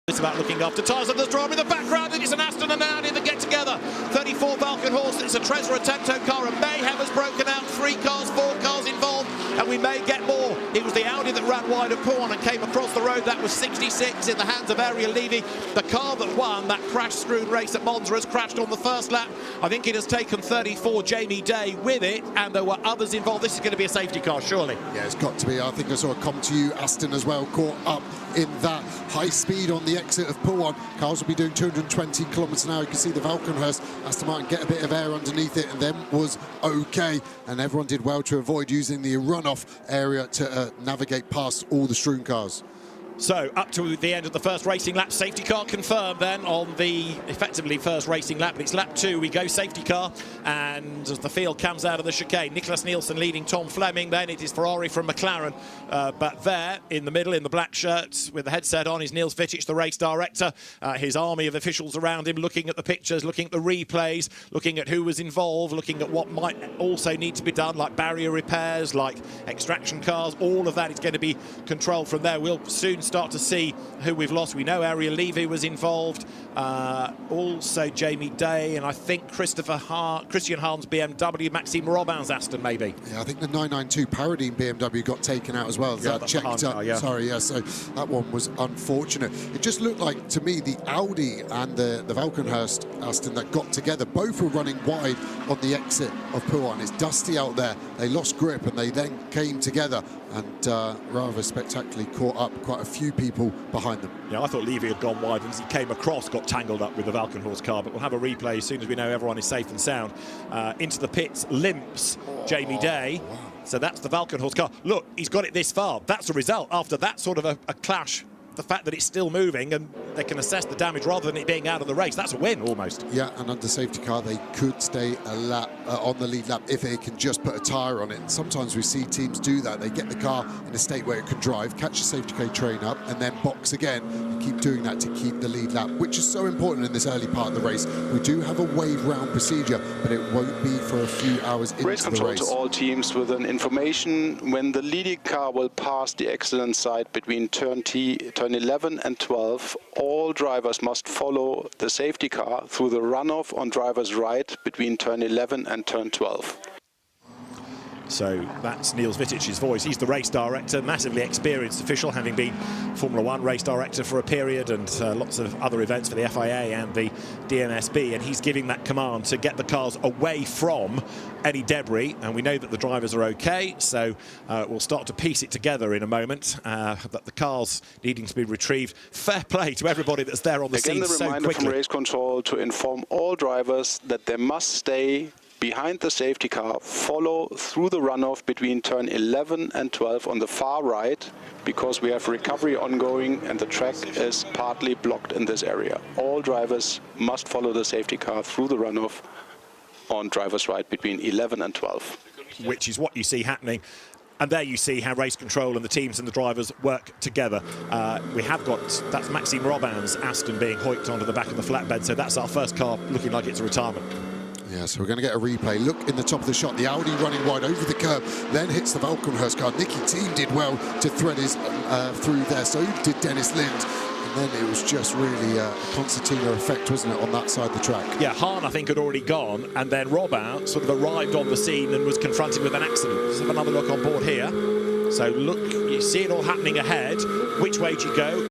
It's about looking after tyres, and there's drama in the background, and it's an Aston and an Audi that get together. 34 Falcon horse, it's a Trezor Attento car, and mayhem has broken out. 3 cars, 4 cars involved, and we may get more. It was the Audi that ran wide of Pouan and came across the road. That was 66 in the hands of Ariel Levy. The car that won that crash-strewn race at Monza has crashed on the first lap. I think it has taken 34 Jamie Day with it, and there were others involved. This is going to be a safety car, surely. Yeah, it's got to be. I think I saw a come to you. Aston as well caught up in that high speed on the exit of Pouan. Cars will be doing 220 kilometres an hour. You can see the Valkenhurst Aston Martin get a bit of air underneath it, and then was okay. And everyone did well to avoid using the runoff area to navigate past all the strewn cars. So up to the end of the first racing lap, safety car confirmed then on the effectively first racing lap. It's lap 2, we go safety car, and as the field comes out of the chicane, Nicholas Nielsen leading Tom Fleming, then it is Ferrari from McLaren, but there in the middle in the black shirt with the headset on is Niels Vitic, the race director, his army of officials around him looking at the pictures, looking at the replays, looking at who was involved, looking at what might also need to be done, like barrier repairs, like extraction cars. All of that is going to be controlled from there. We'll soon start to see who we've lost. We know Ariel Levy was involved, also Jamie Day, and I think Christian Hahn's BMW, Maxime Robin's Aston maybe. Yeah, I think the 992 Paradine BMW got taken out as well. Yeah, Checked up. Yeah. Sorry, yeah, so that one was unfortunate. It just looked like, to me, the Audi and the Valkenhurst Aston that got together, both were running wide on the exit of Pouan. It's dusty out there. They lost grip and they then came together and rather spectacularly caught up quite a few people behind them. Yeah, I thought Levy had gone wide, and as he came across, got tangled up with the Valkenhorst car. But we'll have a replay as soon as we know everyone is safe and sound. Into the pits limps Jamie Day. Wow. So that's the Valkenhorst car. Look, he's got it this far. That's the result after that sort of a clash. The fact that it's still moving and they can assess the damage rather than it being out of the race, that's a win almost. Yeah, and under safety car they could stay a lap on the lead lap if they can just put a tyre on it. And sometimes we see teams do that. They get the car in a state where it can drive, catch the safety car train up, and then box again and keep doing that to keep the lead lap, which is so important in this early part of the race. We do have a wave round procedure, but it won't be for a few hours into the race. Race control to all teams with an information when the leading car will pass the accident site between turn 11 and 12, all drivers must follow the safety car through the runoff on driver's right between turn 11 and turn 12. So that's Niels Vitic's voice. He's the race director, massively experienced official, having been Formula 1 race director for a period and lots of other events for the FIA and the DMSB, and he's giving that command to get the cars away from any debris, and we know that the drivers are okay, so we'll start to piece it together in a moment, that the cars needing to be retrieved. Fair play to everybody that's there on the scene so quickly. Again, the reminder from race control to inform all drivers that they must stay behind the safety car, follow through the runoff between turn 11 and 12 on the far right, because we have recovery ongoing and the track is partly blocked in this area. All drivers must follow the safety car through the runoff on driver's right between 11 and 12. Which is what you see happening. And there you see how race control and the teams and the drivers work together. We have got, that's Maxime Robin's Aston being hoiked onto the back of the flatbed, so that's our first car looking like it's a retirement. Yeah, so we're going to get a replay. Look in the top of the shot, the Audi running wide over the curb, then hits the Valkenhurst car. Nicky Thiem did well to thread his through there, so did Dennis Lind. And then it was just really a concertina effect, wasn't it, on that side of the track? Yeah, Hahn, I think, had already gone, and then Robin sort of arrived on the scene and was confronted with an accident. Let's have another look on board here. So look, you see it all happening ahead. Which way do you go?